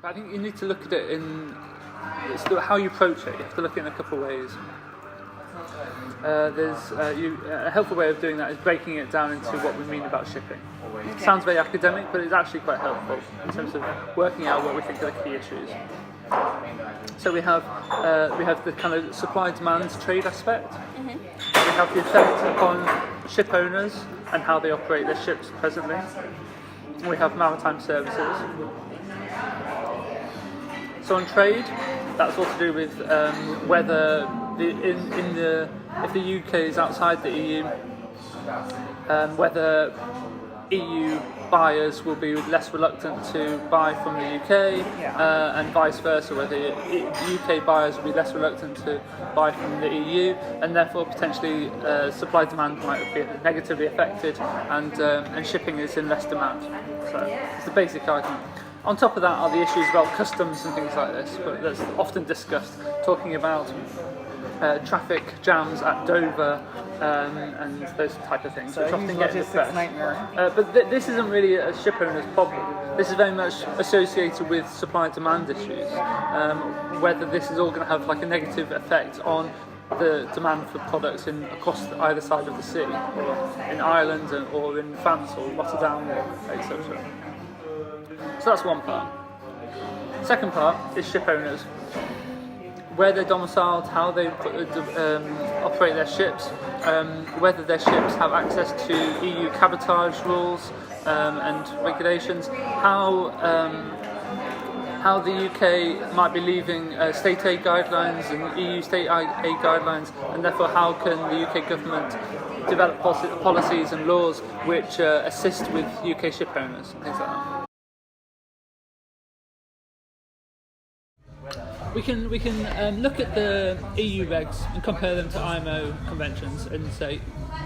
But I think you need to look at it it's how you approach it. You have to look at it in a couple of ways. A helpful way of doing that is breaking it down into what we mean about shipping. Okay. It sounds very academic, but it's actually quite helpful in terms of working out what we think are the key issues. So we have the kind of supply-demand trade aspect. Mm-hmm. We have the effect upon ship owners and how they operate their ships presently. We have maritime services. So on trade, that's all to do with whether if the UK is outside the EU, whether EU buyers will be less reluctant to buy from the UK, and vice versa, whether UK buyers will be less reluctant to buy from the EU, and therefore potentially supply demand might be negatively affected, and shipping is in less demand. So it's the basic argument. On top of that are the issues about customs and things like this, but that's often discussed, talking about traffic jams at Dover and those type of things, so which often get in the press. Nightmare. But this isn't really a ship owner's problem. This is very much associated with supply-demand issues. Whether this is all going to have like a negative effect on the demand for products across either side of the sea, or in Ireland or in France or Rotterdam, etc. So that's one part. Second part is ship owners. Where they're domiciled, how they operate their ships, whether their ships have access to EU cabotage rules and regulations, how the UK might be leaving state aid guidelines and EU state aid guidelines, and therefore how can the UK government develop policies and laws which assist with UK ship owners and things like that. We can look at the EU regs and compare them to IMO conventions and say,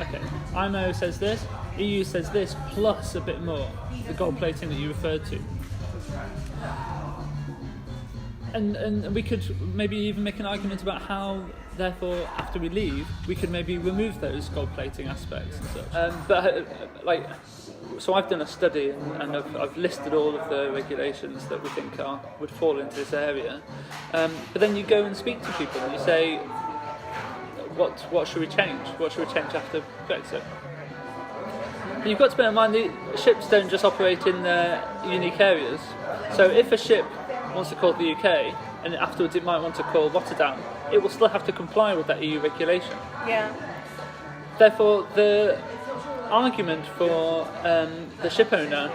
okay, IMO says this, EU says this, plus a bit more, the gold plating that you referred to. And we could maybe even make an argument about how, therefore, after we leave, we could maybe remove those gold plating aspects and such. So I've done a study and I've listed all of the regulations that we think would fall into this area. But then you go and speak to people and you say, what should we change? What should we change after Brexit? And you've got to bear in mind the ships don't just operate in their unique areas. So if a ship wants to call the UK and afterwards it might want to call Rotterdam, it will still have to comply with that EU regulation. Yeah. Therefore, the argument for the ship owner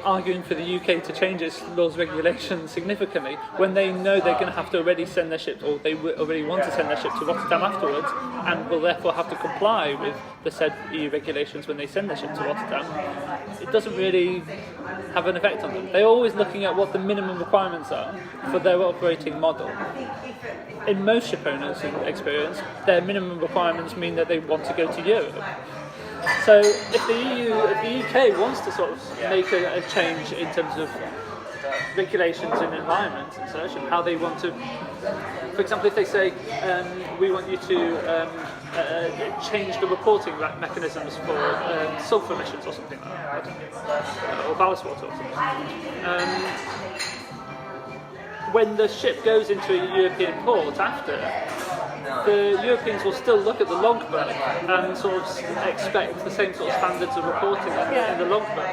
arguing for the UK to change its laws and regulations significantly when they know they're going to have to already send their ship, or they already want to send their ship to Rotterdam afterwards, and will therefore have to comply with the said EU regulations when they send their ship to Rotterdam, it doesn't really have an effect on them. They're always looking at what the minimum requirements are for their operating model. In most ship owners' experience, their minimum requirements mean that they want to go to Europe. So if the UK wants to sort of make a change in terms of regulations and environment and such, and how they want to, for example, if they say we want you to change the reporting mechanisms for sulfur emissions or something like that, or ballast water or something. When the ship goes into a European port after, the Europeans will still look at the logbook and sort of expect the same sort of standards of reporting in the logbook.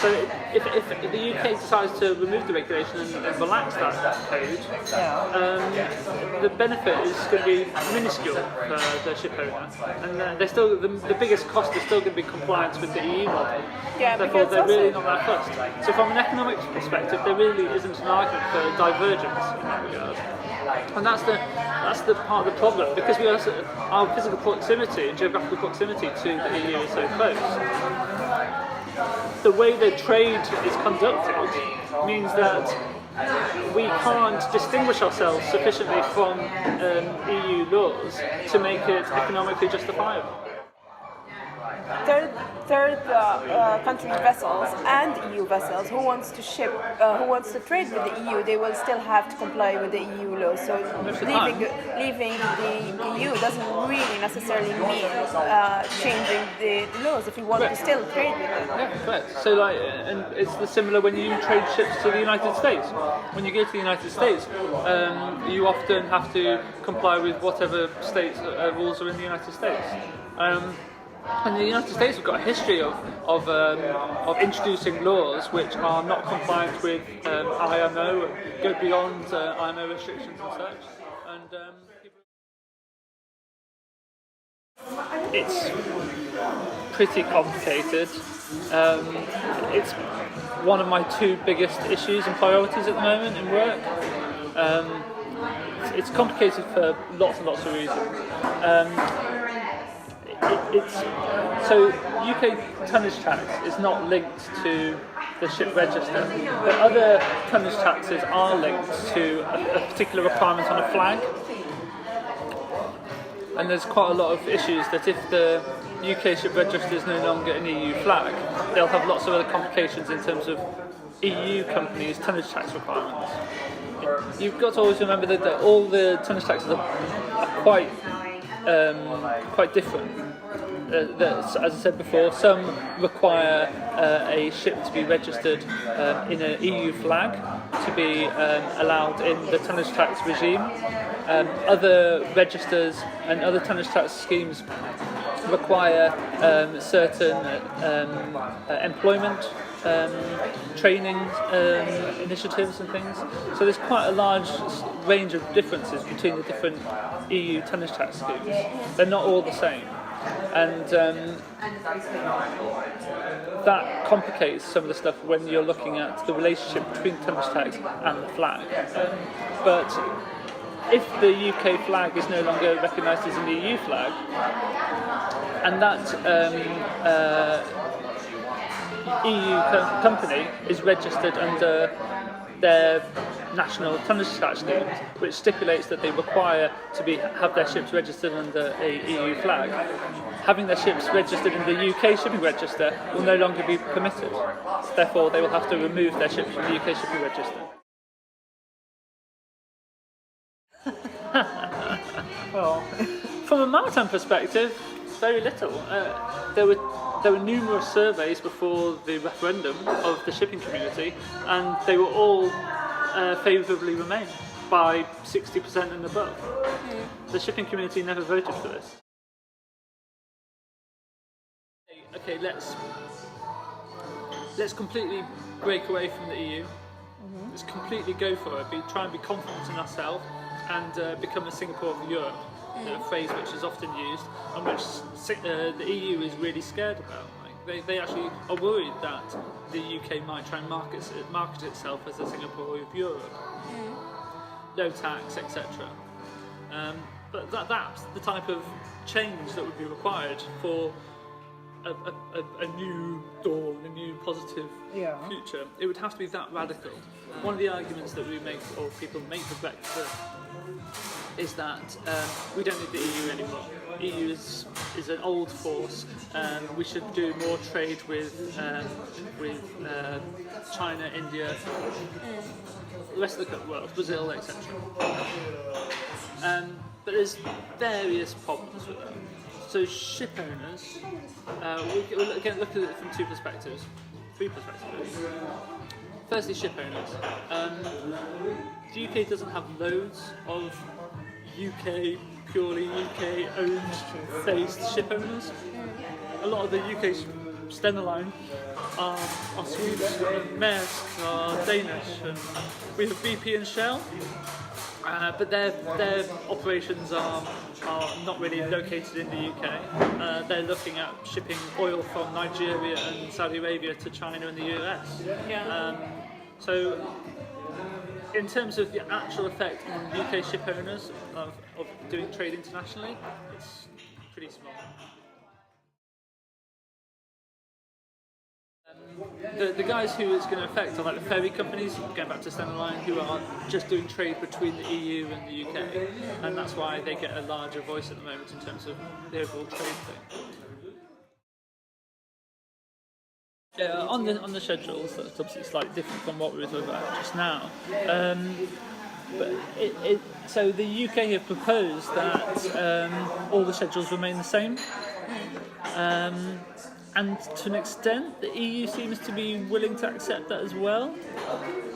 So if the UK decides to remove the regulation and relax that code, the benefit is going to be minuscule for the ship owner, and they're still the biggest cost is still going to be compliance with the EU model. Yeah, therefore they're really not that fussed. So from an economic perspective, there really isn't an argument for divergence in that regard. And that's the part of the problem, because our physical proximity and geographical proximity to the EU is so close. The way the trade is conducted means that we can't distinguish ourselves sufficiently from EU laws to make it economically justifiable. third country vessels and EU vessels who wants to ship, who wants to trade with the EU, they will still have to comply with the EU laws. So leaving the EU doesn't really necessarily mean changing the laws if you want to still trade with them. Yeah, correct. So and it's similar when you trade ships to the United States. When you go to the United States, you often have to comply with whatever state rules are in the United States. And the United States have got a history of introducing laws which are not compliant with IMO, go beyond IMO restrictions and such. And it's pretty complicated. It's one of my two biggest issues and priorities at the moment in work. It's complicated for lots and lots of reasons. So UK tonnage tax is not linked to the ship register, but other tonnage taxes are linked to a particular requirement on a flag. And there's quite a lot of issues that if the UK ship register is no longer an EU flag, they'll have lots of other complications in terms of EU companies' tonnage tax requirements. You've got to always remember that all the tonnage taxes are quite different. As I said before, some require a ship to be registered in an EU flag to be allowed in the tonnage tax regime. Other registers and other tonnage tax schemes require certain employment training initiatives and things. So there's quite a large range of differences between the different EU tonnage tax schemes. They're not all the same. And that complicates some of the stuff when you're looking at the relationship between tonnage tax and the flag. But if the UK flag is no longer recognised as an EU flag, and that EU company is registered under their national tonnage tax schemes, which stipulates that they require to have their ships registered under a EU flag, having their ships registered in the UK shipping register will no longer be permitted. Therefore, they will have to remove their ships from the UK shipping register. Well, from a maritime perspective, very little. There were numerous surveys before the referendum of the shipping community, and they were all favourably Remain by 60% and above. The shipping community never voted for this. Okay, let's completely break away from the EU. Let's completely go for it. Try and be confident in ourselves and become a Singapore of Europe. A phrase which is often used and which the EU is really scared about. They actually are worried that the UK might try and market itself as a Singapore of Europe. No tax, etc. But that's the type of change that would be required for a new dawn, a new positive future. It would have to be that radical. One of the arguments that we make, or people make for Brexit, is that we don't need the EU anymore. EU is an old force. We should do more trade with China, India, the rest of the world, Brazil, etc. But there's various problems with that. So ship owners, we'll again look at it from three perspectives. Firstly, ship owners. The UK doesn't have loads of purely UK-owned based ship owners. A lot of the UK Stena Line are Swedish, and Maersk are Danish, and we have BP and Shell, but their operations are not really located in the UK. They're looking at shipping oil from Nigeria and Saudi Arabia to China and the US. So in terms of the actual effect on UK ship owners of doing trade internationally, it's pretty small. The guys who it's going to affect are like the ferry companies, going back to Stena Line, who are just doing trade between the EU and the UK, and that's why they get a larger voice at the moment in terms of the overall trade thing. Yeah, on the schedules, that's obviously slightly different from what we were talking about just now. But so the UK have proposed that all the schedules remain the same, and to an extent, the EU seems to be willing to accept that as well.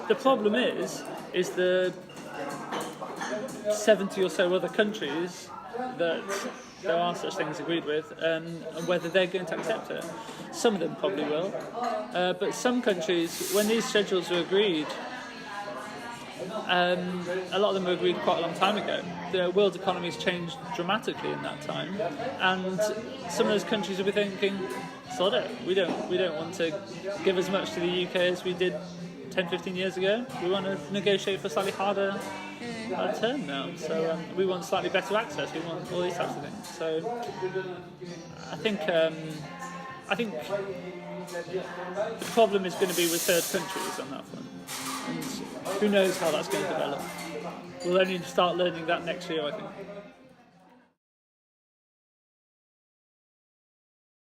The problem is the 70 or so other countries that there are such things agreed with, and whether they're going to accept it. Some of them probably will, but some countries, when these schedules are agreed, a lot of them were agreed quite a long time ago. The world economy has changed dramatically in that time, and some of those countries will be thinking, sod it, we don't want to give as much to the UK as we did 10-15 years ago. We want to negotiate for slightly harder term now, so we want slightly better access, we want all these types of things. So I think the problem is going to be with third countries on that front, and who knows how that's going to develop. We'll only start learning that next year, I think.